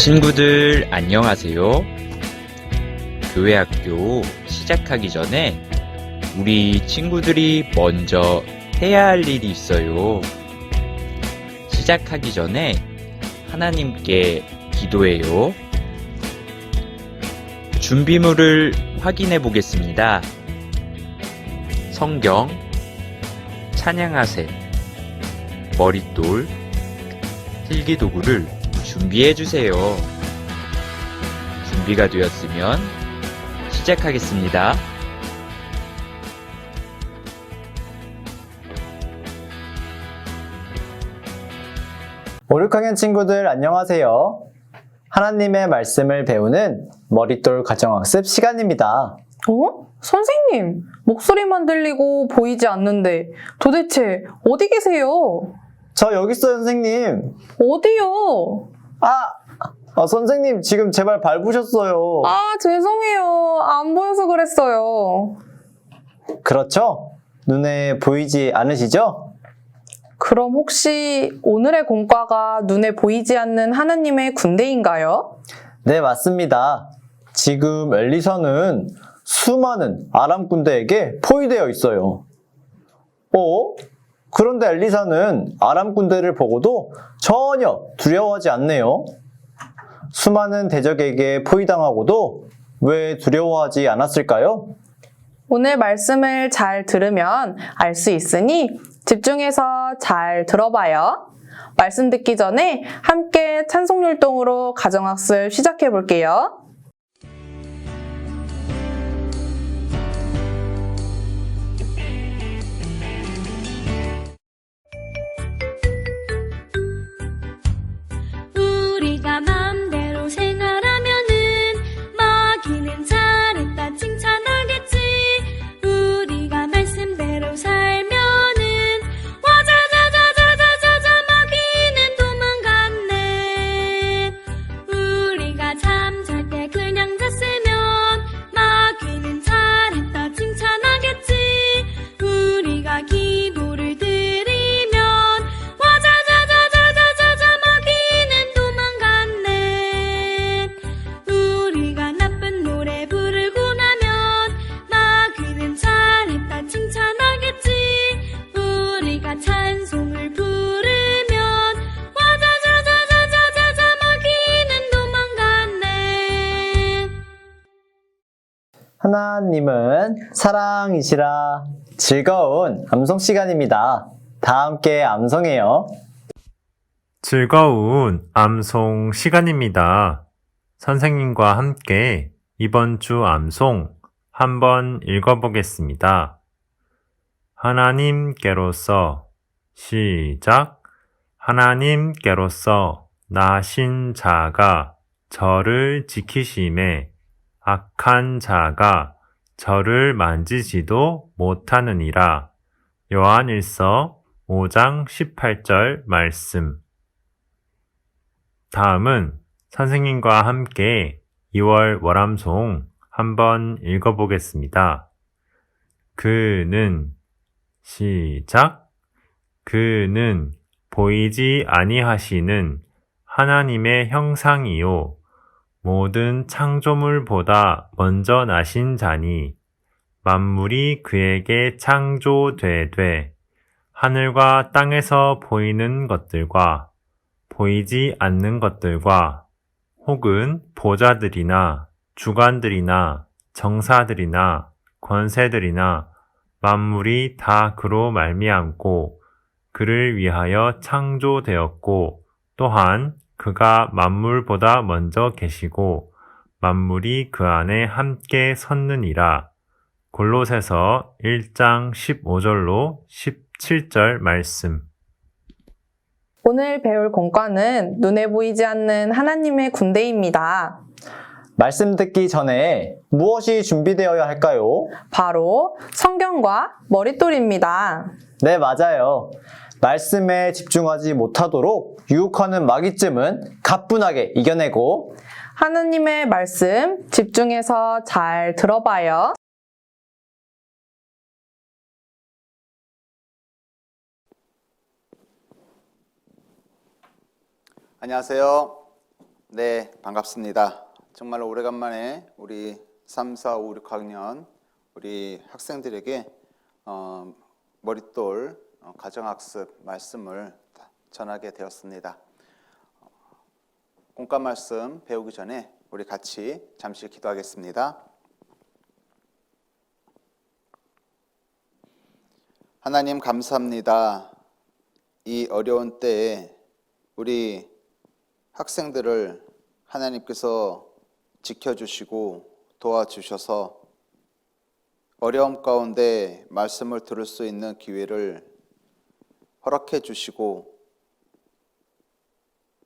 친구들 안녕하세요. 교회 학교 시작하기 전에 우리 친구들이 먼저 해야 할 일이 있어요. 시작하기 전에 하나님께 기도해요. 준비물을 확인해 보겠습니다. 성경, 찬양하세, 머릿돌, 필기도구를 준비해 주세요. 준비가 되었으면 시작하겠습니다. 오륙학년 친구들 안녕하세요. 하나님의 말씀을 배우는 머릿돌 가정학습 시간입니다. 선생님, 목소리만 들리고 보이지 않는데 도대체 어디 계세요? 저 여기 있어요, 선생님. 어디요? 선생님 지금 제 발 밟으셨어요. 죄송해요. 안 보여서 그랬어요. 그렇죠? 눈에 보이지 않으시죠? 그럼 혹시 오늘의 공과가 눈에 보이지 않는 하나님의 군대인가요? 네, 맞습니다. 지금 엘리사는 수많은 아람 군대에게 포위되어 있어요. 그런데 엘리사는 아람 군대를 보고도 전혀 두려워하지 않네요. 수많은 대적에게 포위당하고도 왜 두려워하지 않았을까요? 오늘 말씀을 잘 들으면 알 수 있으니 집중해서 잘 들어봐요. 말씀 듣기 전에 함께 찬송율동으로 가정학습 시작해 볼게요. 우리가 맘대로 생활하면은 마귀는 잘했다 칭찬하겠지. 우리가 말씀대로 살면은 와자자자자자자자 마귀는 도망갔네. 우리가 잠잘 때 그냥 잤으면 마귀는 잘했다 칭찬하겠지. 우리가 기도를 드리면 와자자자자자자자 마귀는 도망갔네. 우리가 나쁜 노래 부르고 나면 마귀는 잘했다 칭찬하겠지. 우리가 찬송을 부르면 와자자자자자자자 마귀는 도망갔네. 하나님은 사랑이시라. 즐거운 암송 시간입니다. 다 함께 암송해요. 즐거운 암송 시간입니다. 선생님과 함께 이번 주 암송 한번 읽어보겠습니다. 하나님께로서 시작. 하나님께로서 나신 자가 저를 지키심에 악한 자가 저를 만지지도 못하느니라. 요한일서 5장 18절 말씀. 다음은 선생님과 함께 2월 월암송 한번 읽어보겠습니다. 그는 시작. 그는 보이지 아니하시는 하나님의 형상이요 모든 창조물보다 먼저 나신 자니 만물이 그에게 창조되되 하늘과 땅에서 보이는 것들과 보이지 않는 것들과 혹은 보좌들이나 주관들이나 정사들이나 권세들이나 만물이 다 그로 말미암고 그를 위하여 창조되었고 또한 그가 만물보다 먼저 계시고 만물이 그 안에 함께 섰느니라. 골로새서 1장 15절로 17절 말씀. 오늘 배울 공과는 눈에 보이지 않는 하나님의 군대입니다. 말씀 듣기 전에 무엇이 준비되어야 할까요? 바로 성경과 머릿돌입니다. 네, 맞아요. 말씀에 집중하지 못하도록 유혹하는 마귀쯤은 가뿐하게 이겨내고 하나님의 말씀 집중해서 잘 들어봐요. 안녕하세요. 네, 반갑습니다. 정말 오래간만에 우리 3, 4, 5, 6학년 우리 학생들에게 머릿돌 가정학습 말씀을 전하게 되었습니다. 공과 말씀 배우기 전에 우리 같이 잠시 기도하겠습니다. 하나님 감사합니다. 이 어려운 때에 우리 학생들을 하나님께서 지켜주시고 도와주셔서 어려움 가운데 말씀을 들을 수 있는 기회를 허락해 주시고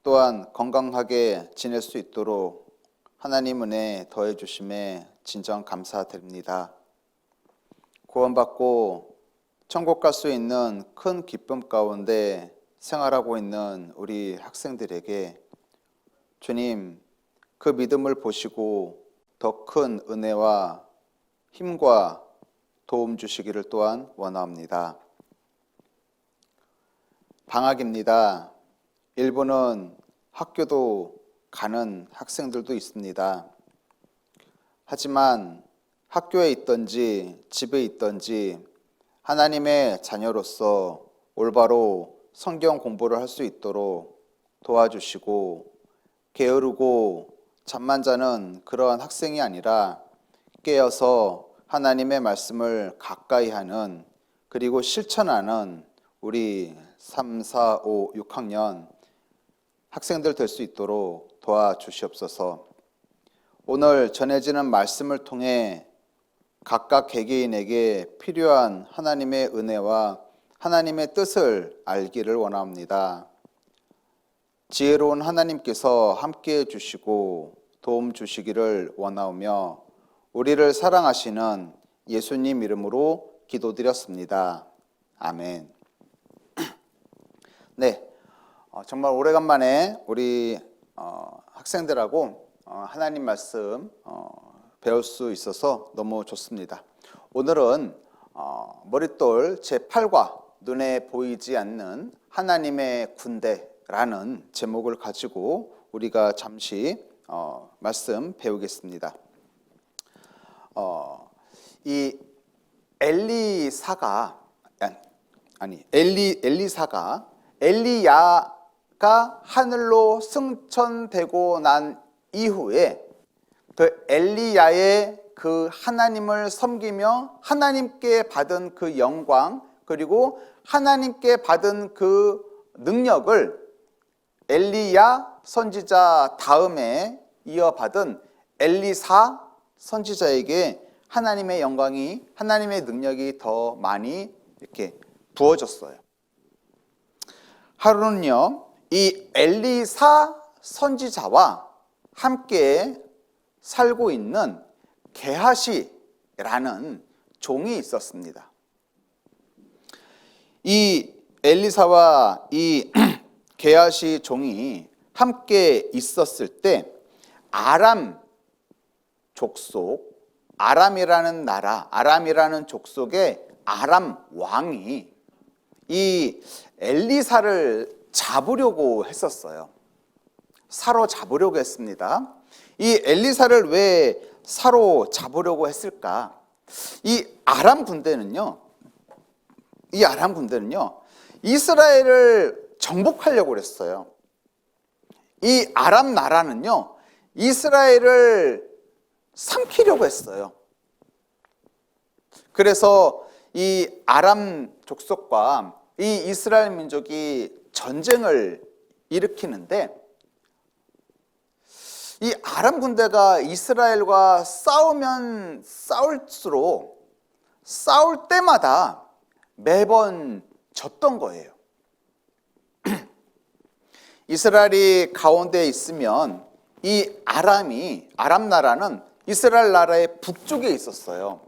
또한 건강하게 지낼 수 있도록 하나님 은혜 더해 주심에 진정 감사드립니다. 구원받고 천국 갈 수 있는 큰 기쁨 가운데 생활하고 있는 우리 학생들에게 주님 그 믿음을 보시고 더 큰 은혜와 힘과 도움 주시기를 또한 원합니다. 방학입니다. 일부는 학교도 가는 학생들도 있습니다. 하지만 학교에 있든지 집에 있든지 하나님의 자녀로서 올바로 성경 공부를 할 수 있도록 도와주시고 게으르고 잠만 자는 그러한 학생이 아니라 깨어서 하나님의 말씀을 가까이 하는 그리고 실천하는 우리 3, 4, 5, 6학년 학생들 될 수 있도록 도와주시옵소서. 오늘 전해지는 말씀을 통해 각각 개개인에게 필요한 하나님의 은혜와 하나님의 뜻을 알기를 원합니다. 지혜로운 하나님께서 함께해 주시고 도움 주시기를 원하오며 우리를 사랑하시는 예수님 이름으로 기도드렸습니다. 아멘. 네, 정말 오래간만에 우리 학생들하고 하나님 말씀 배울 수 있어서 너무 좋습니다. 오늘은 머릿돌 제8과 눈에 보이지 않는 하나님의 군대라는 제목을 가지고 우리가 잠시 말씀 배우겠습니다. 이 엘리사가 엘리야가 하늘로 승천되고 난 이후에 그 엘리야의 그 하나님을 섬기며 하나님께 받은 그 영광 그리고 하나님께 받은 그 능력을 엘리야 선지자 다음에 이어받은 엘리사 선지자에게 하나님의 영광이 하나님의 능력이 더 많이 이렇게 부어졌어요. 하루는요 이 엘리사 선지자와 함께 살고 있는 게하시라는 종이 있었습니다. 이 엘리사와 이 게하시 종이 함께 있었을 때 아람 족속, 아람이라는 나라, 아람이라는 족속의 아람 왕이 이 엘리사를 잡으려고 했었어요. 사로잡으려고 했습니다. 이 엘리사를 왜 사로잡으려고 했을까? 이 아람 군대는요 이스라엘을 정복하려고 그랬어요. 이 아람 나라는요 이스라엘을 삼키려고 했어요. 그래서 이 아람 족속과 이 이스라엘 민족이 전쟁을 일으키는데 이 아람 군대가 이스라엘과 싸우면 싸울수록 싸울 때마다 매번 졌던 거예요. 이스라엘이 가운데 있으면 이 아람 나라는 이스라엘 나라의 북쪽에 있었어요.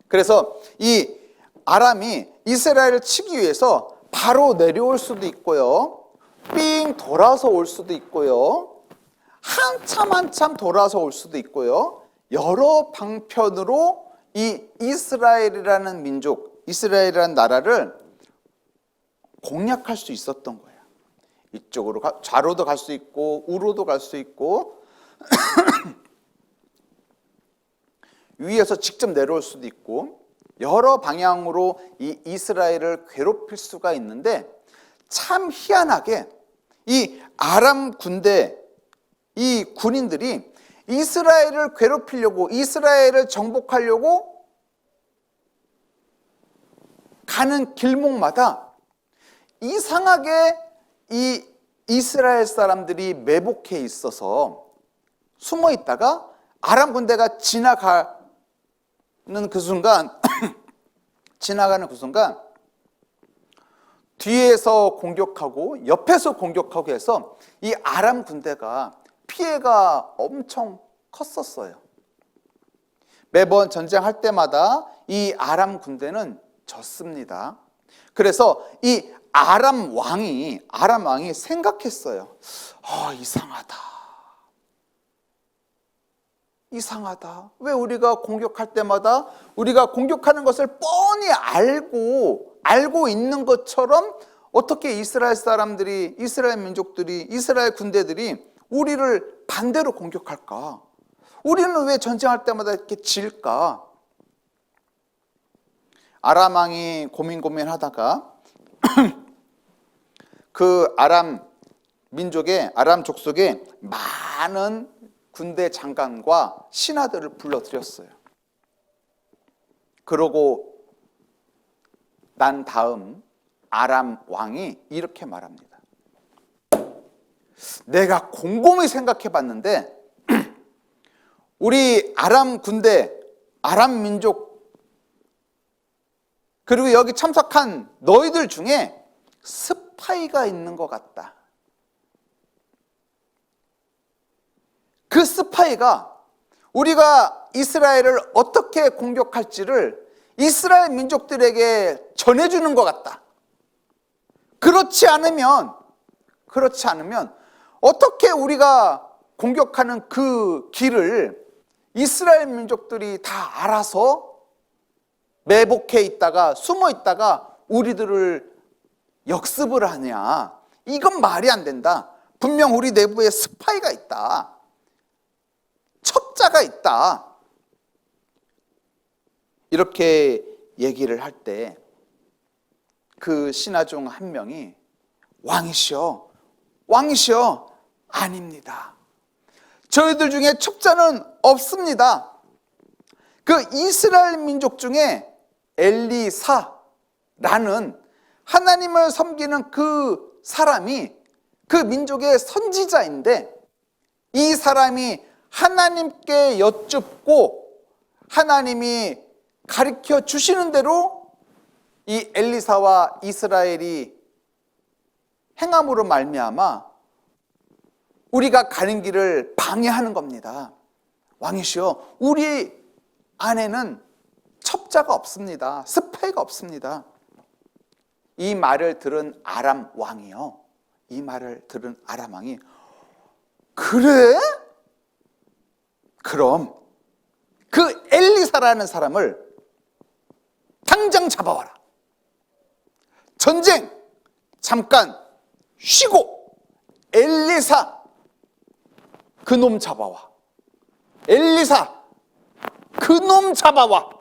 그래서 이 아람이 이스라엘을 치기 위해서 바로 내려올 수도 있고요. 삥 돌아서 올 수도 있고요. 한참 돌아서 올 수도 있고요. 여러 방편으로 이 이스라엘이라는 민족, 이스라엘이라는 나라를 공략할 수 있었던 거예요. 이쪽으로 좌로도 갈 수 있고 우로도 갈 수 있고 위에서 직접 내려올 수도 있고 여러 방향으로 이 이스라엘을 괴롭힐 수가 있는데 참 희한하게 이 아람 군대 이 군인들이 이스라엘을 괴롭히려고 이스라엘을 정복하려고 가는 길목마다 이상하게 이 이스라엘 사람들이 매복해 있어서 숨어 있다가 아람 군대가 지나가는 그 순간 뒤에서 공격하고 옆에서 공격하고 해서 이 아람 군대가 피해가 엄청 컸었어요. 매번 전쟁할 때마다 이 아람 군대는 졌습니다. 그래서 이 아람 왕이 생각했어요. 이상하다. 왜 우리가 공격할 때마다 우리가 공격하는 것을 뻔히 알고 있는 것처럼 어떻게 이스라엘 사람들이, 이스라엘 민족들이, 이스라엘 군대들이 우리를 반대로 공격할까? 우리는 왜 전쟁할 때마다 이렇게 질까? 아람 왕이 고민하다가 그 아람 족속에 많은 군대 장관과 신하들을 불러들였어요. 그러고 난 다음 아람 왕이 이렇게 말합니다. 내가 곰곰이 생각해 봤는데 우리 아람 군대, 아람 민족 그리고 여기 참석한 너희들 중에 스파이가 있는 것 같다. 그 스파이가 우리가 이스라엘을 어떻게 공격할지를 이스라엘 민족들에게 전해주는 것 같다. 그렇지 않으면 어떻게 우리가 공격하는 그 길을 이스라엘 민족들이 다 알아서 매복해 있다가 숨어 있다가 우리들을 역습을 하냐. 이건 말이 안 된다. 분명 우리 내부에 스파이가 있다. 첩자가 있다. 이렇게 얘기를 할 때 그 신하 중 한 명이 왕이시여 아닙니다. 저희들 중에 첩자는 없습니다. 그 이스라엘 민족 중에 엘리사라는 하나님을 섬기는 그 사람이 그 민족의 선지자인데 이 사람이 하나님께 여쭙고 하나님이 가르쳐 주시는 대로 이 엘리사와 이스라엘이 행함으로 말미암아 우리가 가는 길을 방해하는 겁니다. 왕이시여, 우리 안에는 첩자가 없습니다. 스파이가 없습니다. 이 말을 들은 아람 왕이 그래? 그럼 그 엘리사라는 사람을 당장 잡아와라. 전쟁 잠깐 쉬고 엘리사 그놈 잡아와. 엘리사 그놈 잡아와.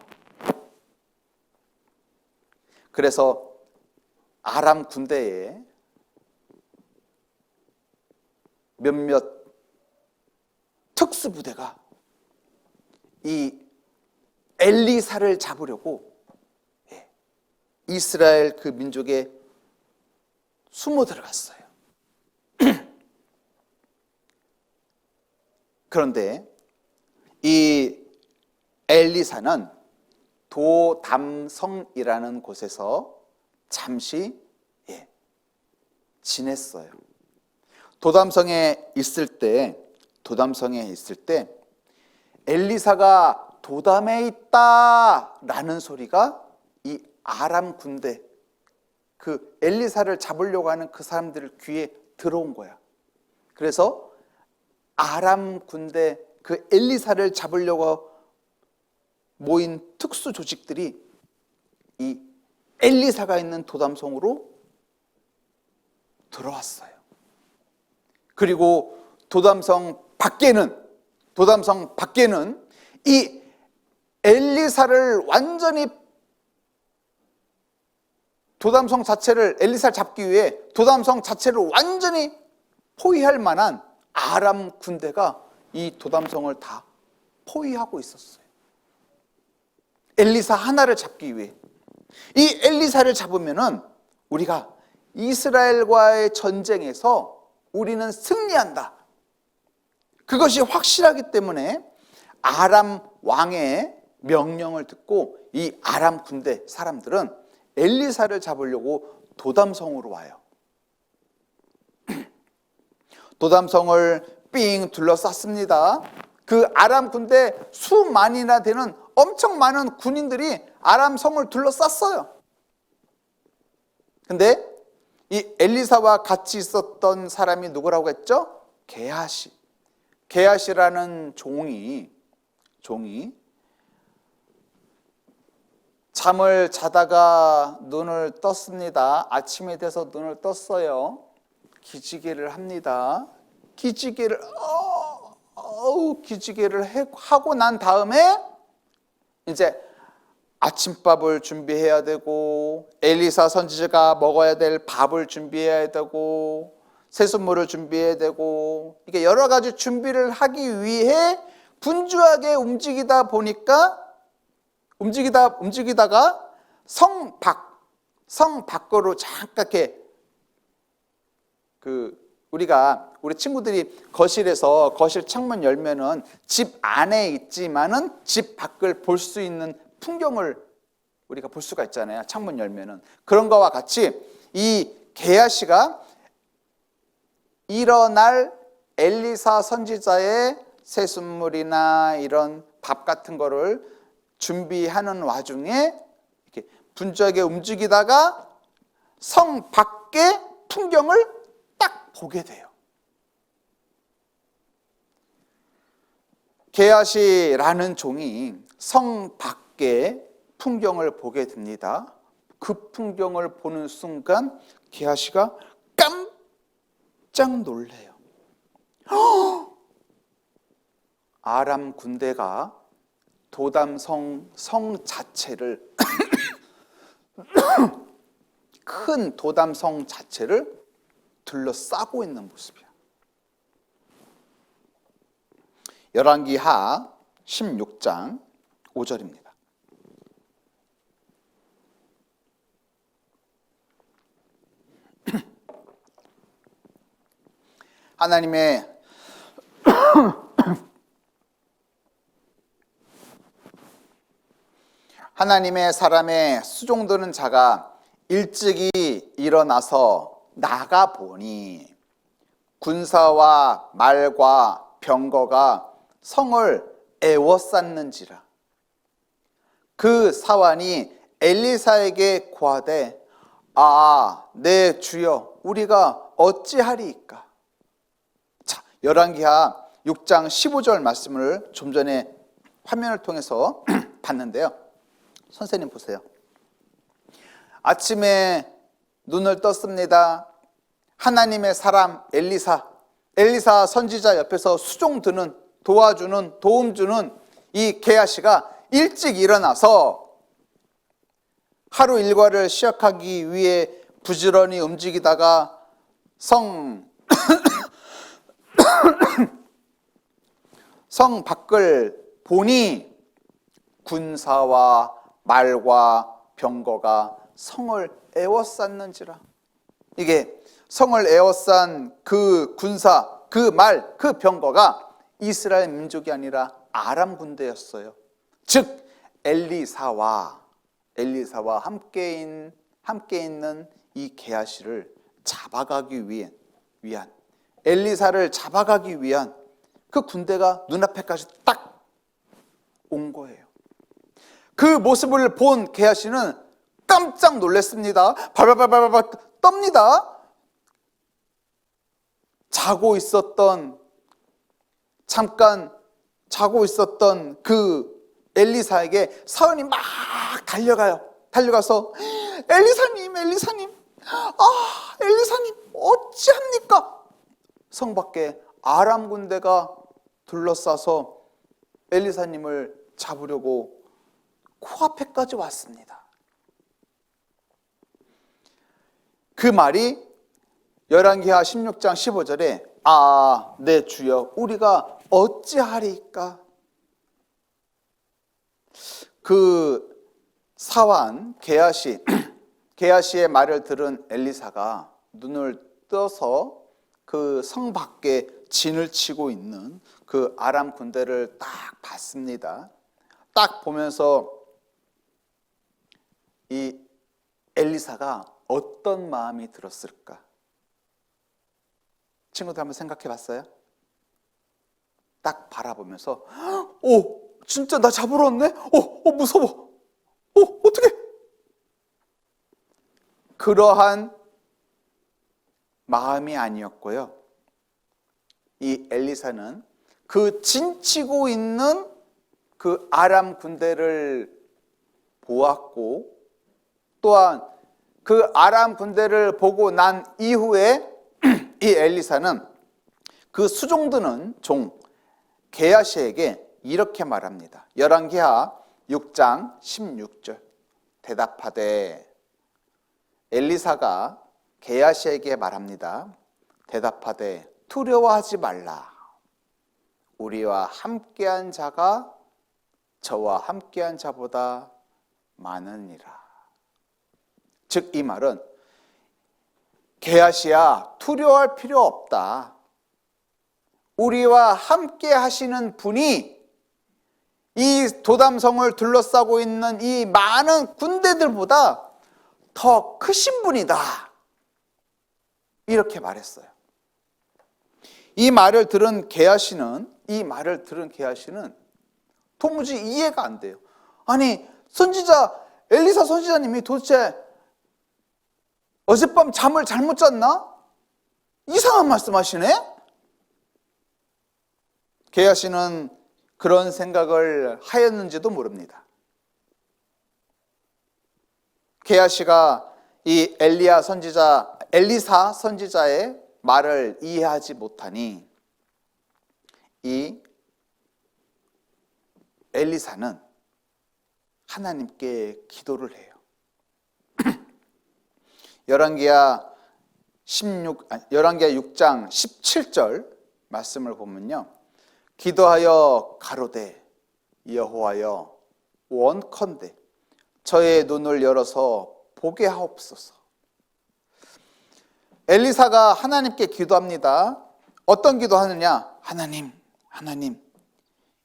그래서 아람 군대에 몇몇 특수부대가 이 엘리사를 잡으려고 이스라엘 그 민족에 숨어 들어갔어요. 그런데 이 엘리사는 도담성이라는 곳에서 잠시 지냈어요. 도담성에 있을 때 엘리사가 도담에 있다라는 소리가 이 아람 군대 그 엘리사를 잡으려고 하는 그 사람들 귀에 들어온 거야. 그래서 아람 군대 그 엘리사를 잡으려고 모인 특수 조직들이 이 엘리사가 있는 도담성으로 들어왔어요. 그리고 도담성 밖에는 이 엘리사를 완전히 엘리사를 잡기 위해 도담성 자체를 완전히 포위할 만한 아람 군대가 이 도담성을 다 포위하고 있었어요. 엘리사 하나를 잡기 위해. 이 엘리사를 잡으면은 우리가 이스라엘과의 전쟁에서 우리는 승리한다. 그것이 확실하기 때문에 아람 왕의 명령을 듣고 이 아람 군대 사람들은 엘리사를 잡으려고 도담성으로 와요. 도담성을 삥 둘러쌌습니다. 그 아람 군대 수만이나 되는 엄청 많은 군인들이 아람 성을 둘러쌌어요. 근데 이 엘리사와 같이 있었던 사람이 누구라고 했죠? 게하시. 게하시라는 종이 잠을 자다가 눈을 떴습니다. 아침이 돼서 눈을 떴어요. 기지개를 합니다. 기지개를 하고 난 다음에 이제 아침밥을 준비해야 되고 엘리사 선지자가 먹어야 될 밥을 준비해야 되고 세숫물을 준비해야 되고 이게 여러 가지 준비를 하기 위해 분주하게 움직이다가 성 밖으로 잠깐 이렇게 우리 친구들이 거실에서 거실 창문 열면은 집 안에 있지만은 집 밖을 볼 수 있는 풍경을 우리가 볼 수가 있잖아요. 창문 열면은. 그런 거와 같이 이 게하시가 일어날 엘리사 선지자의 세숫물이나 이런 밥 같은 거를 준비하는 와중에 이렇게 분주하게 움직이다가 성 밖의 풍경을 딱 보게 돼요. 게하시라는 종이 성 밖의 풍경을 보게 됩니다. 그 풍경을 보는 순간 게하시가 깜짝 놀래요. 아람 군대가 도담성 성 자체를 큰 도담성 자체를 둘러싸고 있는 모습이야. 열왕기하 16장 5절입니다. 하나님의 사람의 수종드는 자가 일찍이 일어나서 나가보니 군사와 말과 병거가 성을 에워쌌는지라. 그 사환이 엘리사에게 고하되 내 주여 우리가 어찌하리이까. 자, 열왕기하 6장 15절 말씀을 좀 전에 화면을 통해서 봤는데요. 선생님 보세요. 아침에 눈을 떴습니다. 하나님의 사람 엘리사 선지자 옆에서 수종 드는 도움 주는 이 게하시가 일찍 일어나서 하루 일과를 시작하기 위해 부지런히 움직이다가 성 밖을 보니 군사와 말과 병거가 성을 에워쌌는지라. 이게 성을 에워싼 그 군사, 그 말, 그 병거가 이스라엘 민족이 아니라 아람 군대였어요. 즉 엘리사와 함께 있는 이 게하시를 잡아가기 위한 엘리사를 잡아가기 위한 그 군대가 눈앞에까지 딱 온 거예요. 그 모습을 본 게하시는 깜짝 놀랐습니다. 발발발발 떱니다. 잠깐 자고 있었던 그 엘리사에게 사울이 막 달려가서 엘리사님, 엘리사님 어찌합니까? 성 밖에 아람 군대가 둘러싸서 엘리사님을 잡으려고 코앞에까지 왔습니다. 그 말이 열왕기하 16장 15절에 내 주여 우리가 어찌하리까? 그 사환 게하시의 말을 들은 엘리사가 눈을 떠서 그 성 밖에 진을 치고 있는 그 아람 군대를 딱 봤습니다. 딱 보면서 이 엘리사가 어떤 마음이 들었을까? 친구들 한번 생각해 봤어요? 딱 바라보면서 진짜 나 잡으러 왔네? 무서워. 어떡해? 그러한 마음이 아니었고요. 이 엘리사는 그 진치고 있는 그 아람 군대를 보았고 또한 그 아람 군대를 보고 난 이후에 이 엘리사는 그 수종드는 종 게하시에게 이렇게 말합니다. 열왕기하 6장 16절 대답하되 엘리사가 게하시에게 말합니다. 대답하되 두려워하지 말라. 우리와 함께한 자가 저와 함께한 자보다 많으니라. 즉 이 말은 게하시야 두려워할 필요 없다. 우리와 함께 하시는 분이 이 도담성을 둘러싸고 있는 이 많은 군대들보다 더 크신 분이다. 이렇게 말했어요. 이 말을 들은 게하시는 도무지 이해가 안 돼요. 아니 엘리사 선지자님이 도대체 어젯밤 잠을 잘못 잤나? 이상한 말씀하시네? 게하시는 그런 생각을 하였는지도 모릅니다. 게하시가 이 엘리사 선지자의 말을 이해하지 못하니 이 엘리사는 하나님께 기도를 해요. 열왕기하 6장 17절 말씀을 보면요. 기도하여 가로되 여호와여 원컨대 저의 눈을 열어서 보게 하옵소서. 엘리사가 하나님께 기도합니다. 어떤 기도하느냐? 하나님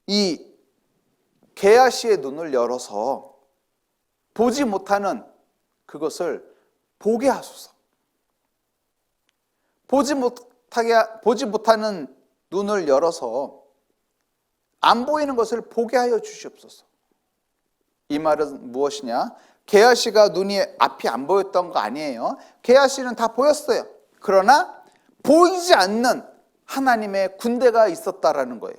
이 게하시의 눈을 열어서 보지 못하는 그것을 보게 하소서. 보지 못하는 눈을 열어서 안 보이는 것을 보게 하여 주시옵소서. 이 말은 무엇이냐? 게하시가 앞이 안 보였던 거 아니에요. 게하시는 다 보였어요. 그러나 보이지 않는 하나님의 군대가 있었다라는 거예요.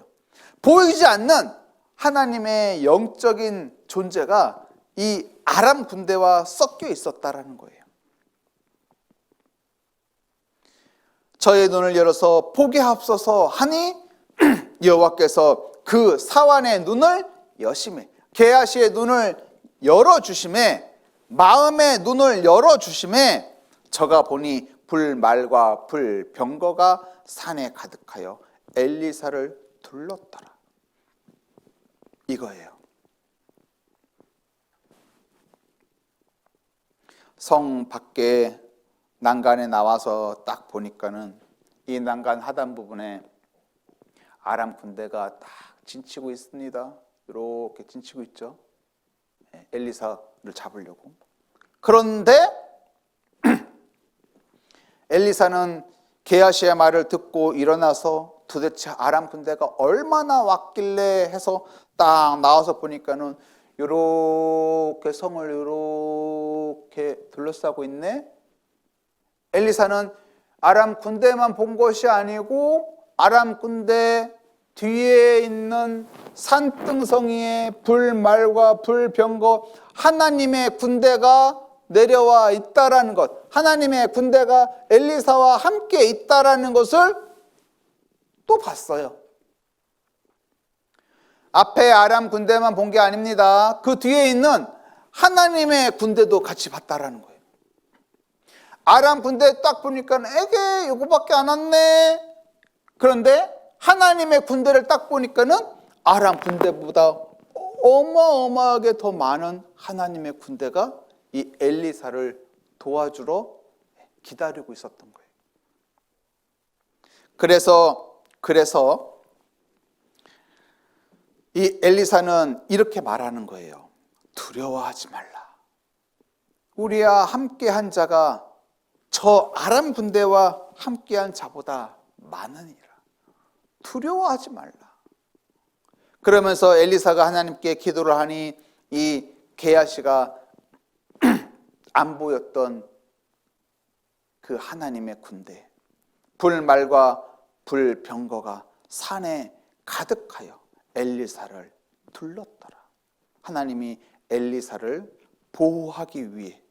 보이지 않는 하나님의 영적인 존재가 이 아람 군대와 섞여 있었다라는 거예요. 저의 눈을 열어서 보게 하옵소서 하니 여호와께서 그 사환의 눈을 여심해 게하시의 눈을 열어주심에 마음의 눈을 열어주심에 저가 보니 불말과 불병거가 산에 가득하여 엘리사를 둘렀더라. 이거예요. 성 밖에 난간에 나와서 딱 보니까는 이 난간 하단 부분에 아람 군대가 딱 진치고 있습니다. 이렇게 진치고 있죠. 엘리사를 잡으려고. 그런데 엘리사는 게하시의 말을 듣고 일어나서 도대체 아람 군대가 얼마나 왔길래 해서 딱 나와서 보니까는 이렇게 성을 이렇게 둘러싸고 있네. 엘리사는 아람 군대만 본 것이 아니고 아람 군대 뒤에 있는 산등성이의 불말과 불병거 하나님의 군대가 내려와 있다라는 것, 하나님의 군대가 엘리사와 함께 있다라는 것을 또 봤어요. 앞에 아람 군대만 본 게 아닙니다. 그 뒤에 있는 하나님의 군대도 같이 봤다라는 거예요. 아람 군대 딱 보니까 에게 요거밖에 안 왔네. 그런데 하나님의 군대를 딱 보니까는 아람 군대보다 어마어마하게 더 많은 하나님의 군대가 이 엘리사를 도와주러 기다리고 있었던 거예요. 그래서 이 엘리사는 이렇게 말하는 거예요. 두려워하지 말라. 우리와 함께한 자가 저 아람 군대와 함께한 자보다 많으니라. 두려워하지 말라. 그러면서 엘리사가 하나님께 기도를 하니 이 게하시가 안 보였던 그 하나님의 군대, 불말과 불병거가 산에 가득하여 엘리사를 둘렀더라. 하나님이 엘리사를 보호하기 위해,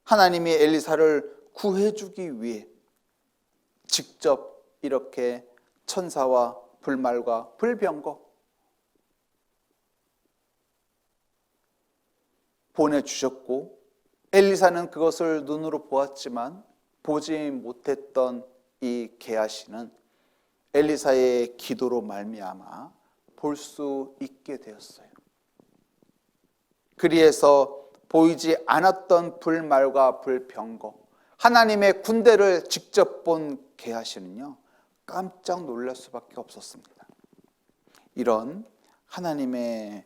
하나님이 엘리사를 구해주기 위해 직접 이렇게 천사와 불말과 불병거 보내주셨고, 엘리사는 그것을 눈으로 보았지만 보지 못했던 이 게하시는 엘리사의 기도로 말미암아 볼 수 있게 되었어요. 그리해서 보이지 않았던 불말과 불병거, 하나님의 군대를 직접 본 게하시는요, 깜짝 놀랄 수밖에 없었습니다. 이런 하나님의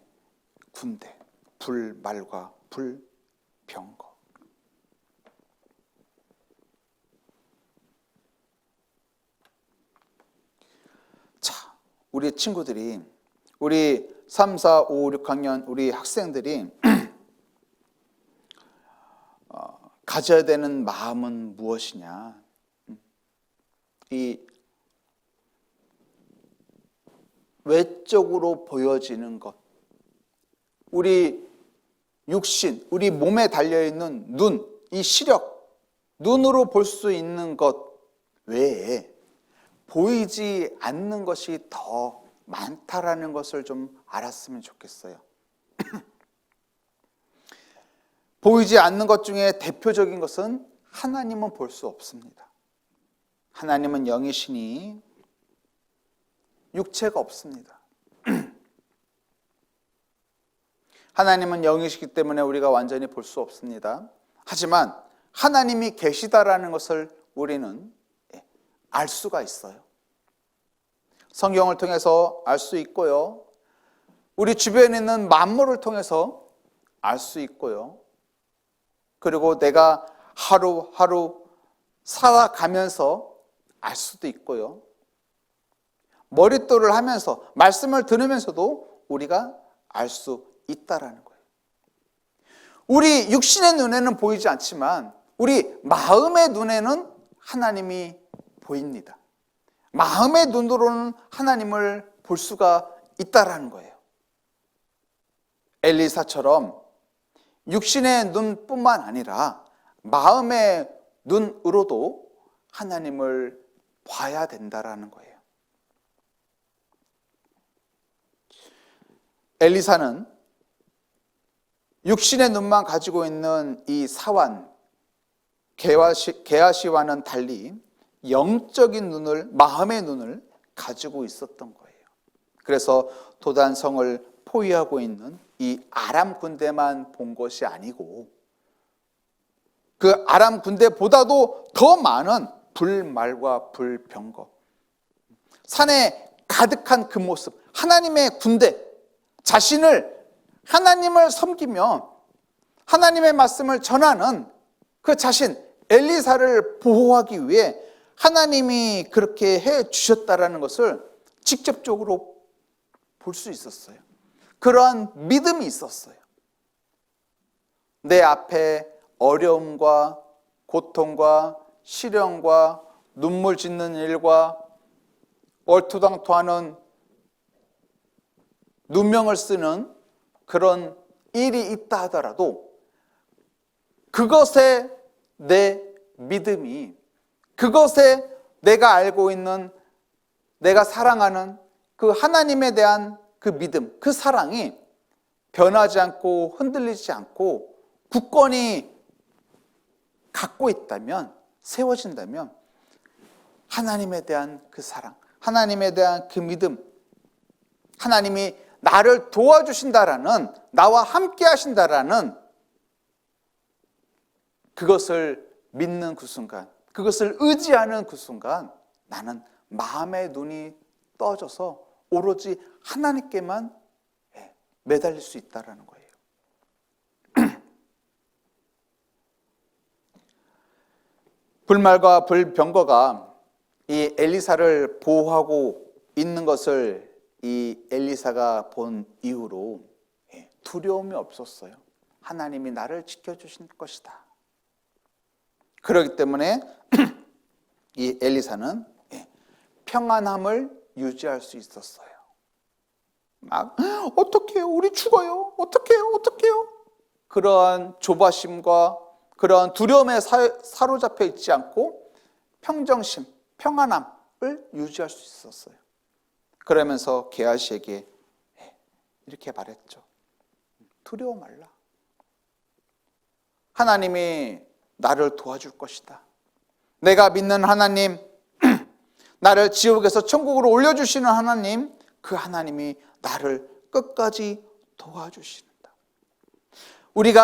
군대, 불말과 불병거. 자, 우리 친구들이, 우리 3, 4, 5, 6학년 우리 학생들이 가져야 되는 마음은 무엇이냐? 이 외적으로 보여지는 것, 우리 육신, 우리 몸에 달려있는 눈, 이 시력, 눈으로 볼 수 있는 것 외에 보이지 않는 것이 더 많다라는 것을 좀 알았으면 좋겠어요. 보이지 않는 것 중에 대표적인 것은 하나님은 볼 수 없습니다. 하나님은 영이시니 육체가 없습니다. 하나님은 영이시기 때문에 우리가 완전히 볼 수 없습니다. 하지만 하나님이 계시다라는 것을 우리는 알 수가 있어요. 성경을 통해서 알 수 있고요. 우리 주변에 있는 만물을 통해서 알 수 있고요. 그리고 내가 하루하루 살아가면서 알 수도 있고요. 머릿돌을 하면서 말씀을 들으면서도 우리가 알 수 있다라는 거예요. 우리 육신의 눈에는 보이지 않지만 우리 마음의 눈에는 하나님이 보입니다. 마음의 눈으로는 하나님을 볼 수가 있다라는 거예요. 엘리사처럼 육신의 눈뿐만 아니라 마음의 눈으로도 하나님을 봐야 된다라는 거예요. 엘리사는 육신의 눈만 가지고 있는 이 사환 게하시와는 달리 영적인 눈을, 마음의 눈을 가지고 있었던 거예요. 그래서 도단성을 포위하고 있는 이 아람 군대만 본 것이 아니고 그 아람 군대보다도 더 많은 불말과 불병거, 산에 가득한 그 모습, 하나님의 군대, 자신을 하나님을 섬기며 하나님의 말씀을 전하는 그 자신 엘리사를 보호하기 위해 하나님이 그렇게 해 주셨다라는 것을 직접적으로 볼 수 있었어요. 그러한 믿음이 있었어요. 내 앞에 어려움과 고통과 시련과 눈물 짓는 일과 얼토당토하는 누명을 쓰는 그런 일이 있다 하더라도 그것에 내 믿음이, 그것에 내가 알고 있는, 내가 사랑하는 그 하나님에 대한 그 믿음, 그 사랑이 변하지 않고 흔들리지 않고 굳건히 갖고 있다면, 세워진다면 하나님에 대한 그 사랑, 하나님에 대한 그 믿음, 하나님이 나를 도와주신다라는, 나와 함께 하신다라는 그것을 믿는 그 순간, 그것을 의지하는 그 순간 나는 마음의 눈이 떠져서 오로지 하나님께만 매달릴 수 있다라는 거예요. 불말과 불병거가 이 엘리사를 보호하고 있는 것을 이 엘리사가 본 이후로 두려움이 없었어요. 하나님이 나를 지켜주실 것이다. 그렇기 때문에 이 엘리사는 평안함을 유지할 수 있었어요. 막 어떡해요? 우리 죽어요. 어떡해요? 그러한 조바심과 그러한 두려움에 사로잡혀 있지 않고 평정심, 평안함을 유지할 수 있었어요. 그러면서 게하시에게 이렇게 말했죠. 두려워 말라. 하나님이 나를 도와줄 것이다. 내가 믿는 하나님, 나를 지옥에서 천국으로 올려주시는 하나님, 그 하나님이 나를 끝까지 도와주신다. 우리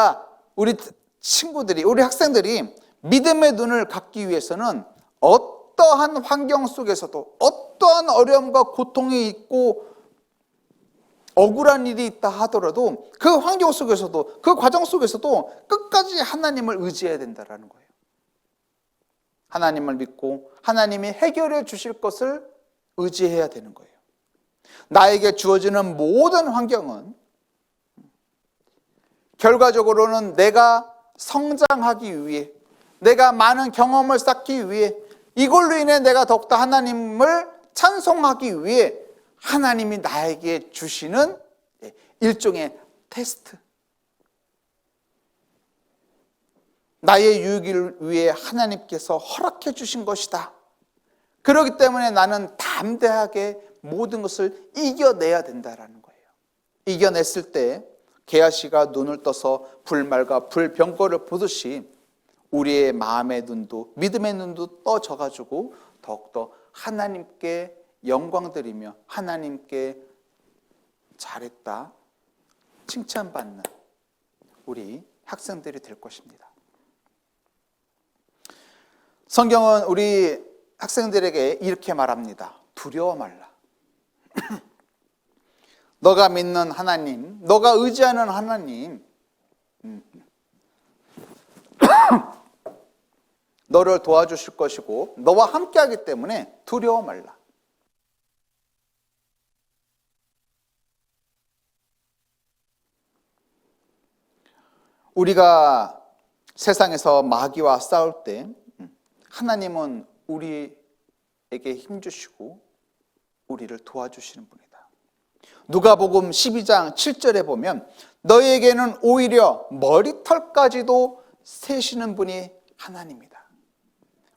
친구들이, 우리 학생들이 믿음의 눈을 갖기 위해서는 어떠한 환경 속에서도, 어떠한 어려움과 고통이 있고 억울한 일이 있다 하더라도 그 환경 속에서도, 그 과정 속에서도 끝까지 하나님을 의지해야 된다는 거예요. 하나님을 믿고 하나님이 해결해 주실 것을 의지해야 되는 거예요. 나에게 주어지는 모든 환경은 결과적으로는 내가 성장하기 위해, 내가 많은 경험을 쌓기 위해, 이걸로 인해 내가 더욱더 하나님을 찬송하기 위해 하나님이 나에게 주시는 일종의 테스트, 나의 유익을 위해 하나님께서 허락해 주신 것이다. 그렇기 때문에 나는 담대하게 모든 것을 이겨내야 된다라는 거예요. 이겨냈을 때 게하시가 눈을 떠서 불말과 불병거를 보듯이 우리의 마음의 눈도, 믿음의 눈도 떠져가지고 더욱더 하나님께 영광드리며 하나님께 잘했다 칭찬받는 우리 학생들이 될 것입니다. 성경은 우리 학생들에게 이렇게 말합니다. 두려워 말라. 너가 믿는 하나님, 너가 의지하는 하나님, 너를 도와주실 것이고 너와 함께하기 때문에 두려워 말라. 우리가 세상에서 마귀와 싸울 때 하나님은 우리에게 힘주시고 우리를 도와주시는 분이다. 누가복음 12장 7절에 보면 너희에게는 오히려 머리털까지도 세시는 분이 하나님이다.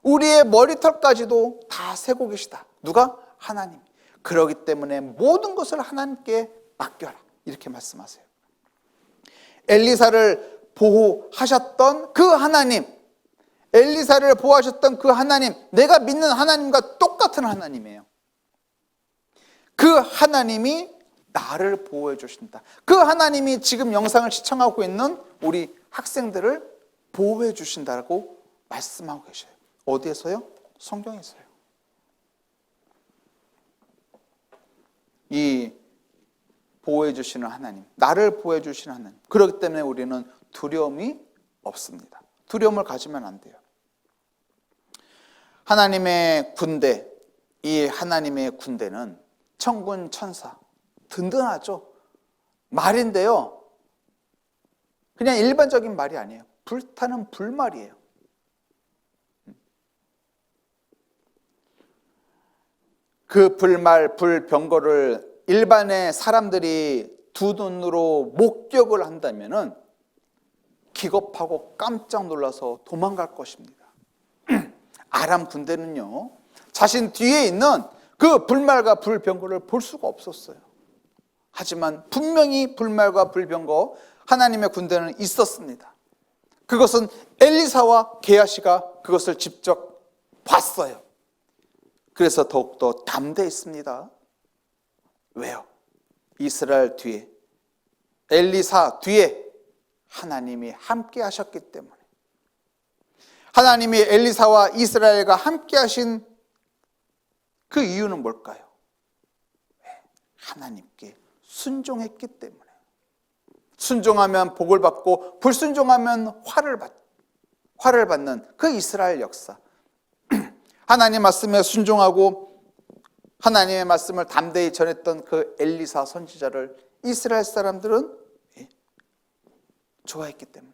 우리의 머리털까지도 다 세고 계시다. 누가? 하나님. 그렇기 때문에 모든 것을 하나님께 맡겨라. 이렇게 말씀하세요. 엘리사를 보호하셨던 그 하나님, 엘리사를 보호하셨던 그 하나님, 내가 믿는 하나님과 똑같은 하나님이에요. 그 하나님이 나를 보호해 주신다. 그 하나님이 지금 영상을 시청하고 있는 우리 학생들을 보호해 주신다고 말씀하고 계셔요. 어디에서요? 성경에서요. 이 보호해 주시는 하나님, 나를 보호해 주시는 하나님. 그렇기 때문에 우리는 두려움이 없습니다. 두려움을 가지면 안 돼요. 하나님의 군대, 이 하나님의 군대는 천군 천사, 든든하죠. 말인데요, 그냥 일반적인 말이 아니에요. 불타는 불말이에요. 그 불말, 불병거를 일반의 사람들이 두 눈으로 목격을 한다면은 기겁하고 깜짝 놀라서 도망갈 것입니다. 아람 군대는요, 자신 뒤에 있는 그 불말과 불병거를 볼 수가 없었어요. 하지만 분명히 불말과 불병거 하나님의 군대는 있었습니다. 그것은 엘리사와 게하시가 그것을 직접 봤어요. 그래서 더욱더 담대했습니다. 왜요? 이스라엘 뒤에, 엘리사 뒤에 하나님이 함께 하셨기 때문에. 하나님이 엘리사와 이스라엘과 함께 하신 그 이유는 뭘까요? 하나님께 순종했기 때문에. 순종하면 복을 받고 불순종하면 화를 받는 그 이스라엘 역사. 하나님 말씀에 순종하고 하나님의 말씀을 담대히 전했던 그 엘리사 선지자를 이스라엘 사람들은 좋아했기 때문에.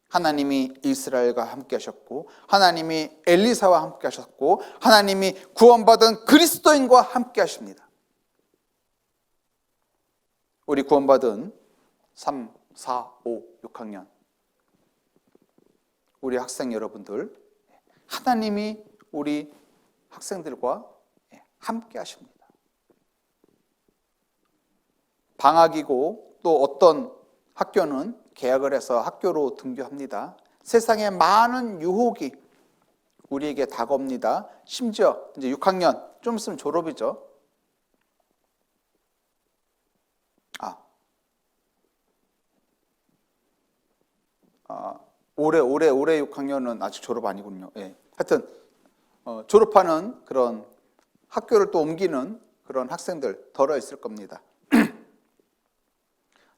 하나님이 이스라엘과 함께 하셨고 하나님이 엘리사와 함께 하셨고 하나님이 구원받은 그리스도인과 함께 하십니다. 우리 구원받은 3, 4, 5, 6학년 우리 학생 여러분들, 하나님이 우리 학생들과 함께 하십니다. 방학이고 또 어떤 학교는 개학을 해서 학교로 등교합니다. 세상에 많은 유혹이 우리에게 다가옵니다. 심지어 이제 6학년 좀 있으면 졸업이죠. 올해 6학년은 아직 졸업 아니군요. 예. 하여튼 졸업하는 그런 학교를 또 옮기는 그런 학생들 덜어 있을 겁니다.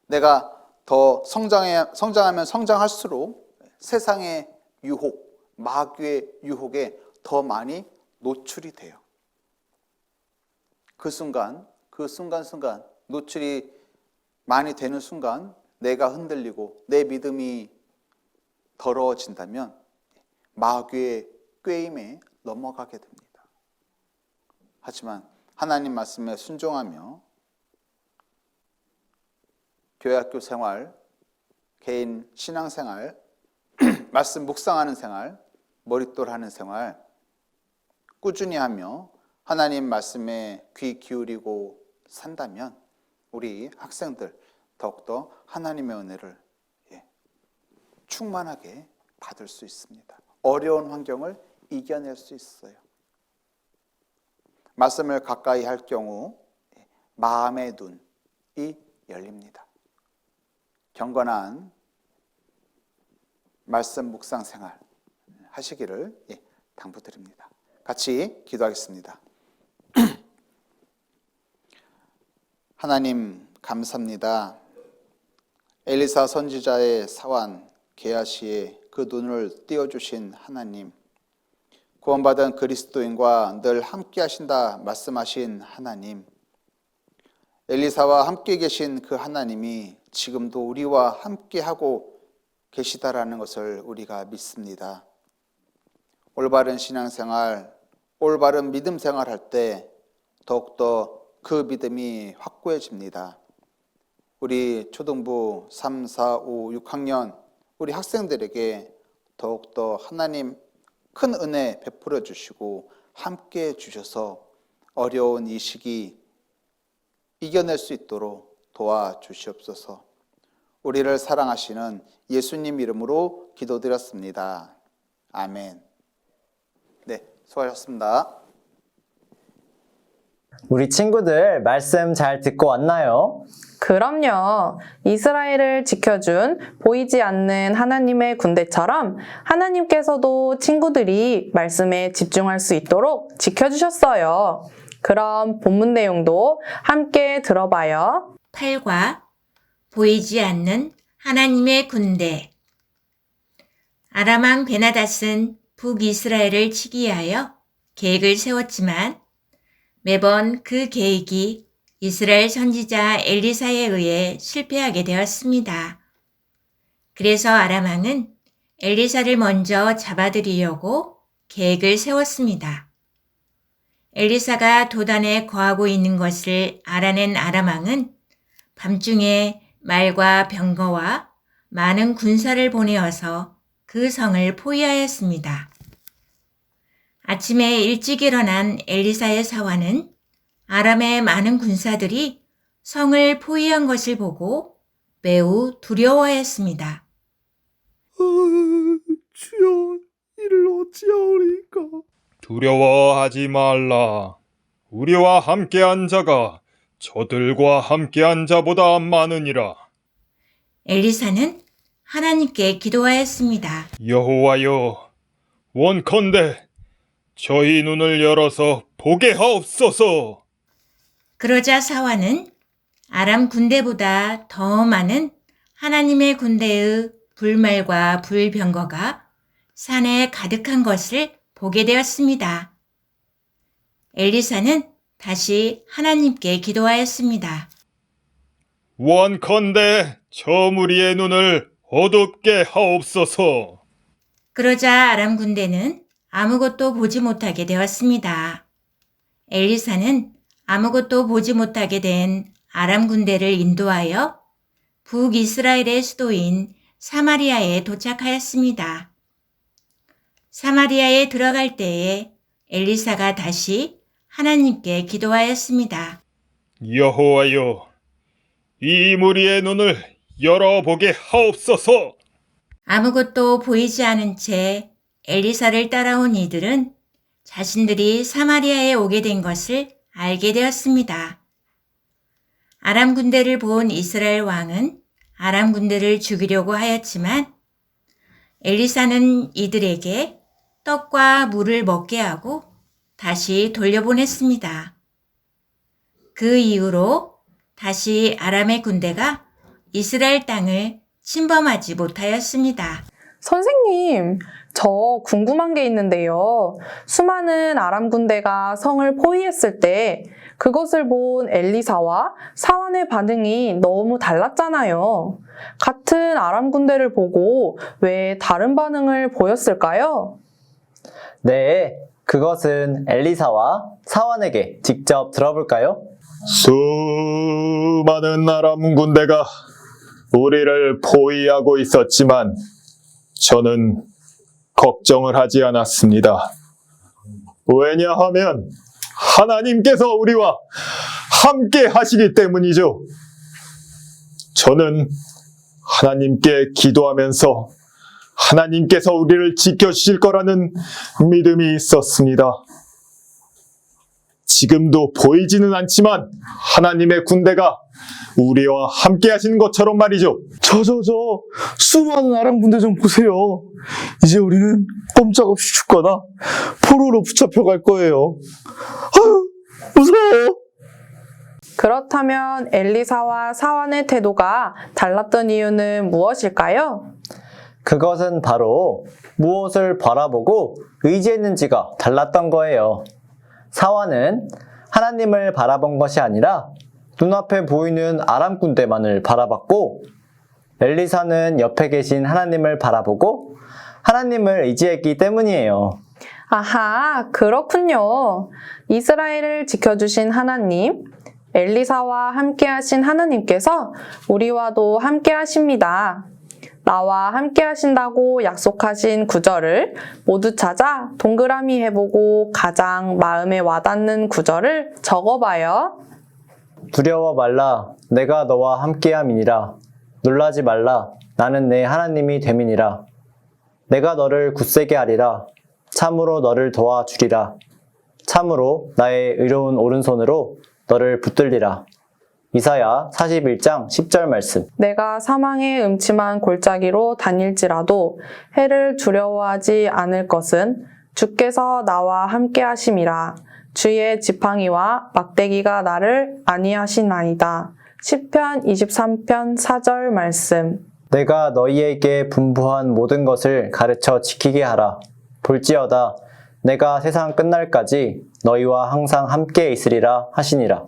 내가 더 성장하면 성장할수록 세상의 유혹, 마귀의 유혹에 더 많이 노출이 돼요. 그 순간 노출이 많이 되는 순간 내가 흔들리고 내 믿음이 더러워진다면 마귀의 꾀임에 넘어가게 됩니다. 하지만 하나님 말씀에 순종하며 교회학교 생활, 개인 신앙생활, 말씀 묵상하는 생활, 머릿돌 하는 생활 꾸준히 하며 하나님 말씀에 귀 기울이고 산다면 우리 학생들 더욱더 하나님의 은혜를 충만하게 받을 수 있습니다. 어려운 환경을 이겨낼 수 있어요. 말씀을 가까이 할 경우 마음의 눈이 열립니다. 경건한 말씀 묵상 생활 하시기를 당부드립니다. 같이 기도하겠습니다. 하나님 감사합니다. 엘리사 선지자의 사환 게하시의 그 눈을 띄워주신 하나님, 구원받은 그리스도인과 늘 함께 하신다 말씀하신 하나님, 엘리사와 함께 계신 그 하나님이 지금도 우리와 함께 하고 계시다라는 것을 우리가 믿습니다. 올바른 신앙생활, 올바른 믿음 생활할 때 더욱더 그 믿음이 확고해집니다. 우리 초등부 3, 4, 5, 6학년 우리 학생들에게 더욱더 하나님 큰 은혜 베풀어 주시고 함께 해 주셔서 어려운 이 시기 이겨낼 수 있도록 도와주시옵소서. 우리를 사랑하시는 예수님 이름으로 기도드렸습니다. 아멘. 네, 수고하셨습니다. 우리 친구들 말씀 잘 듣고 왔나요? 그럼요. 이스라엘을 지켜준 보이지 않는 하나님의 군대처럼 하나님께서도 친구들이 말씀에 집중할 수 있도록 지켜주셨어요. 그럼 본문 내용도 함께 들어봐요. 8과 보이지 않는 하나님의 군대. 아람왕 베나닷은 북이스라엘을 치기 위하여 계획을 세웠지만 매번 그 계획이 이스라엘 선지자 엘리사에 의해 실패하게 되었습니다. 그래서 아람 왕은 엘리사를 먼저 잡아들이려고 계획을 세웠습니다. 엘리사가 도단에 거하고 있는 것을 알아낸 아람 왕은 밤중에 말과 병거와 많은 군사를 보내어서 그 성을 포위하였습니다. 아침에 일찍 일어난 엘리사의 사환은 아람의 많은 군사들이 성을 포위한 것을 보고 매우 두려워했습니다. 주여, 이를 어찌하오리까? 두려워하지 말라. 우리와 함께한 자가 저들과 함께한 자보다 많으니라. 엘리사는 하나님께 기도하였습니다. 여호와여, 원컨대 저희 눈을 열어서 보게 하옵소서. 그러자 사환은 아람 군대보다 더 많은 하나님의 군대의 불말과 불병거가 산에 가득한 것을 보게 되었습니다. 엘리사는 다시 하나님께 기도하였습니다. 원컨대 저 무리의 눈을 어둡게 하옵소서. 그러자 아람 군대는 아무것도 보지 못하게 되었습니다. 엘리사는 아무것도 보지 못하게 된 아람 군대를 인도하여 북이스라엘의 수도인 사마리아에 도착하였습니다. 사마리아에 들어갈 때에 엘리사가 다시 하나님께 기도하였습니다. 여호와여, 이 무리의 눈을 열어보게 하옵소서. 아무것도 보이지 않은 채 엘리사를 따라온 이들은 자신들이 사마리아에 오게 된 것을 알게 되었습니다. 아람 군대를 본 이스라엘 왕은 아람 군대를 죽이려고 하였지만 엘리사는 이들에게 떡과 물을 먹게 하고 다시 돌려보냈습니다. 그 이후로 다시 아람의 군대가 이스라엘 땅을 침범하지 못하였습니다. 선생님, 저 궁금한 게 있는데요. 수많은 아람 군대가 성을 포위했을 때 그것을 본 엘리사와 사환의 반응이 너무 달랐잖아요. 같은 아람 군대를 보고 왜 다른 반응을 보였을까요? 네, 그것은 엘리사와 사환에게 직접 들어볼까요? 수많은 아람 군대가 우리를 포위하고 있었지만 저는 걱정을 하지 않았습니다. 왜냐하면 하나님께서 우리와 함께 하시기 때문이죠. 저는 하나님께 기도하면서 하나님께서 우리를 지켜주실 거라는 믿음이 있었습니다. 지금도 보이지는 않지만 하나님의 군대가 우리와 함께 하시는 것처럼 말이죠. 저 수많은 아람 군대 좀 보세요. 이제 우리는 꼼짝없이 죽거나 포로로 붙잡혀갈 거예요. 아유, 무서워. 그렇다면 엘리사와 사환의 태도가 달랐던 이유는 무엇일까요? 그것은 바로 무엇을 바라보고 의지했는지가 달랐던 거예요. 사환은 하나님을 바라본 것이 아니라 눈앞에 보이는 아람 군대만을 바라봤고, 엘리사는 옆에 계신 하나님을 바라보고 하나님을 의지했기 때문이에요. 아하, 그렇군요. 이스라엘을 지켜주신 하나님, 엘리사와 함께 하신 하나님께서 우리와도 함께 하십니다. 나와 함께 하신다고 약속하신 구절을 모두 찾아 동그라미 해보고 가장 마음에 와닿는 구절을 적어봐요. 두려워 말라, 내가 너와 함께함이니라. 놀라지 말라, 나는 내 하나님이 됨이니라. 내가 너를 굳세게 하리라. 참으로 너를 도와주리라. 참으로 나의 의로운 오른손으로 너를 붙들리라. 이사야 41장 10절 말씀. 내가 사망의 음침한 골짜기로 다닐지라도 해를 두려워하지 않을 것은 주께서 나와 함께 하심이라. 주의 지팡이와 막대기가 나를 안위하시나이다. 시편 23편 4절 말씀. 내가 너희에게 분부한 모든 것을 가르쳐 지키게 하라. 볼지어다 내가 세상 끝날까지 너희와 항상 함께 있으리라 하시니라.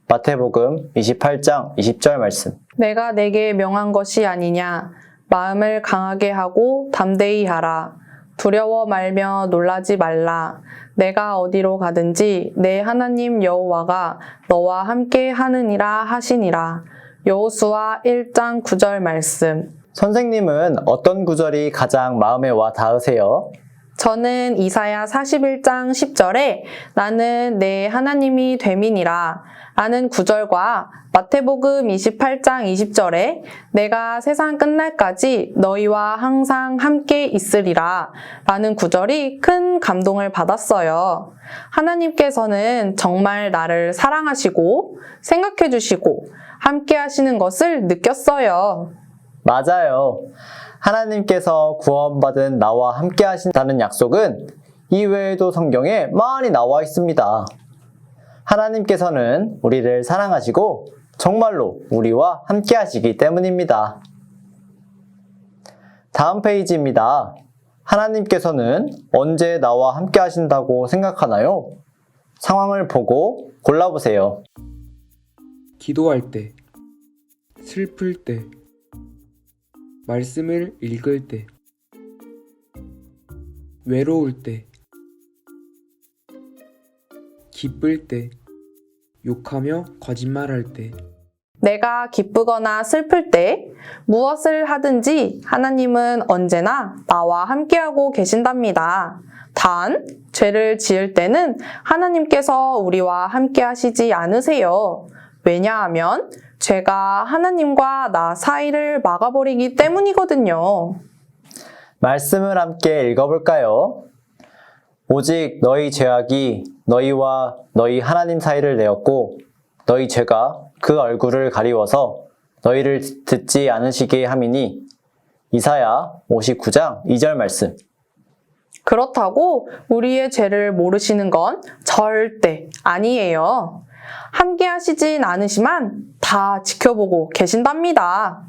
마태복음 28장 20절 말씀. 내가 내게 명한 것이 아니냐. 마음을 강하게 하고 담대히 하라. 두려워 말며 놀라지 말라. 내가 어디로 가든지 내 하나님 여호와가 너와 함께 하느니라 하시니라. 여호수아 1장 9절 말씀. 선생님은 어떤 구절이 가장 마음에 와 닿으세요? 저는 이사야 41장 10절에 나는 내 하나님이 됨이니라 라는 구절과 마태복음 28장 20절에 내가 세상 끝날까지 너희와 항상 함께 있으리라 라는 구절이 큰 감동을 받았어요. 하나님께서는 정말 나를 사랑하시고 생각해 주시고 함께 하시는 것을 느꼈어요. 맞아요. 하나님께서 구원받은 나와 함께 하신다는 약속은 이외에도 성경에 많이 나와 있습니다. 하나님께서는 우리를 사랑하시고 정말로 우리와 함께 하시기 때문입니다. 다음 페이지입니다. 하나님께서는 언제 나와 함께 하신다고 생각하나요? 상황을 보고 골라보세요. 기도할 때, 슬플 때, 말씀을 읽을 때, 외로울 때, 기쁠 때, 욕하며 거짓말할 때. 내가 기쁘거나 슬플 때 무엇을 하든지 하나님은 언제나 나와 함께하고 계신답니다. 단, 죄를 지을 때는 하나님께서 우리와 함께 하시지 않으세요. 왜냐하면 죄가 하나님과 나 사이를 막아버리기 때문이거든요. 말씀을 함께 읽어볼까요? 오직 너희 죄악이 너희와 너희 하나님 사이를 내었고 너희 죄가 그 얼굴을 가리워서 너희를 듣지 않으시게 함이니. 이사야 59장 2절 말씀. 그렇다고 우리의 죄를 모르시는 건 절대 아니에요. 함께 하시진 않으시만 다 지켜보고 계신답니다.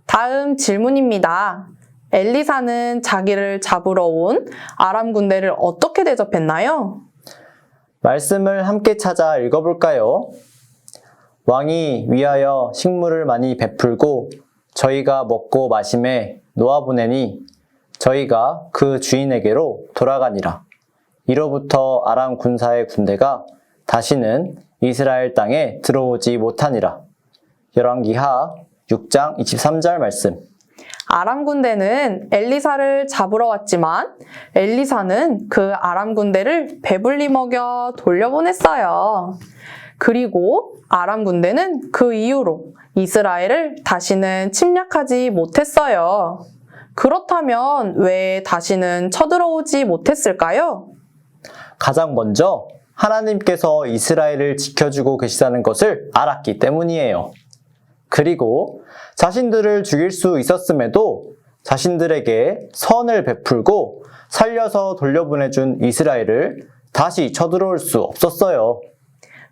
다음 질문입니다. 엘리사는 자기를 잡으러 온 아람 군대를 어떻게 대접했나요? 말씀을 함께 찾아 읽어볼까요? 왕이 위하여 식물을 많이 베풀고 저희가 먹고 마심에 놓아보내니 저희가 그 주인에게로 돌아가니라. 이로부터 아람 군사의 군대가 다시는 이스라엘 땅에 들어오지 못하니라. 열왕기하 6장 23절 말씀. 아람 군대는 엘리사를 잡으러 왔지만 엘리사는 그 아람 군대를 배불리 먹여 돌려보냈어요. 그리고 아람 군대는 그 이후로 이스라엘을 다시는 침략하지 못했어요. 그렇다면 왜 다시는 쳐들어오지 못했을까요? 가장 먼저 하나님께서 이스라엘을 지켜주고 계시다는 것을 알았기 때문이에요. 그리고 자신들을 죽일 수 있었음에도 자신들에게 선을 베풀고 살려서 돌려보내준 이스라엘을 다시 쳐들어올 수 없었어요.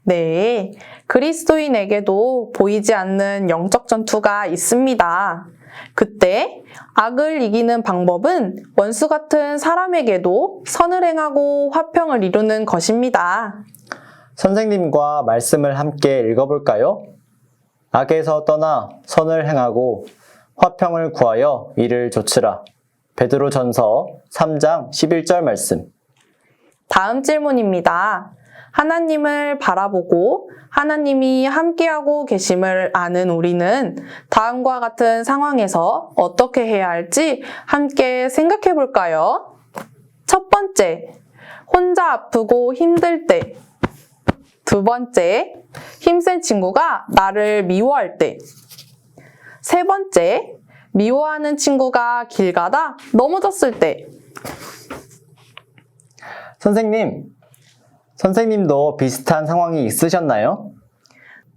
네, 그리스도인에게도 보이지 않는 영적 전투가 있습니다. 그때 악을 이기는 방법은 원수 같은 사람에게도 선을 행하고 화평을 이루는 것입니다. 선생님과 말씀을 함께 읽어볼까요? 악에서 떠나 선을 행하고 화평을 구하여 이를 좇으라. 베드로전서 3장 11절 말씀. 다음 질문입니다. 하나님을 바라보고 하나님이 함께하고 계심을 아는 우리는 다음과 같은 상황에서 어떻게 해야 할지 함께 생각해 볼까요? 첫 번째, 혼자 아프고 힘들 때. 두 번째, 힘센 친구가 나를 미워할 때. 세 번째, 미워하는 친구가 길 가다 넘어졌을 때. 선생님도 비슷한 상황이 있으셨나요?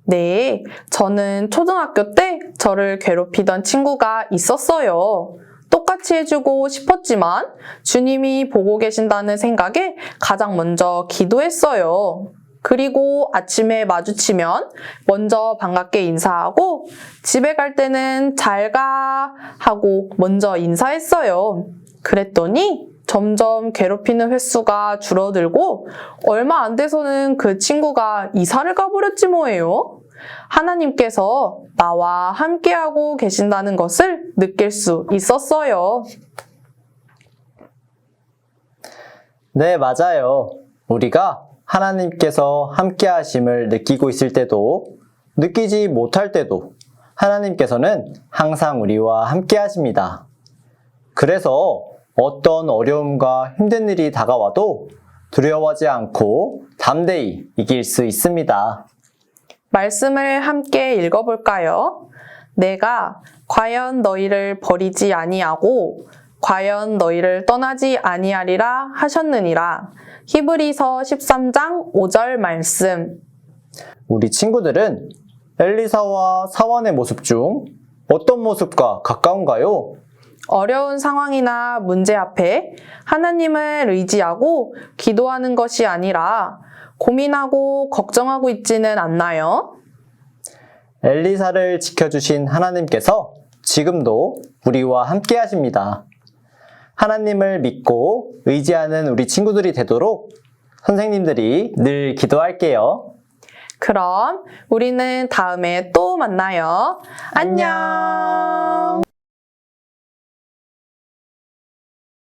네, 저는 초등학교 때 저를 괴롭히던 친구가 있었어요. 똑같이 해주고 싶었지만 주님이 보고 계신다는 생각에 가장 먼저 기도했어요. 그리고 아침에 마주치면 먼저 반갑게 인사하고 집에 갈 때는 잘 가 하고 먼저 인사했어요. 그랬더니 점점 괴롭히는 횟수가 줄어들고 얼마 안 돼서는 그 친구가 이사를 가버렸지 뭐예요. 하나님께서 나와 함께하고 계신다는 것을 느낄 수 있었어요. 네, 맞아요. 우리가 하나님께서 함께하심을 느끼고 있을 때도 느끼지 못할 때도 하나님께서는 항상 우리와 함께하십니다. 그래서 어떤 어려움과 힘든 일이 다가와도 두려워하지 않고 담대히 이길 수 있습니다. 말씀을 함께 읽어볼까요? 내가 과연 너희를 버리지 아니하고 과연 너희를 떠나지 아니하리라 하셨느니라. 히브리서 13장 5절 말씀. 우리 친구들은 엘리사와 사원의 모습 중 어떤 모습과 가까운가요? 어려운 상황이나 문제 앞에 하나님을 의지하고 기도하는 것이 아니라 고민하고 걱정하고 있지는 않나요? 엘리사를 지켜주신 하나님께서 지금도 우리와 함께 하십니다. 하나님을 믿고 의지하는 우리 친구들이 되도록 선생님들이 늘 기도할게요. 그럼 우리는 다음에 또 만나요. 안녕!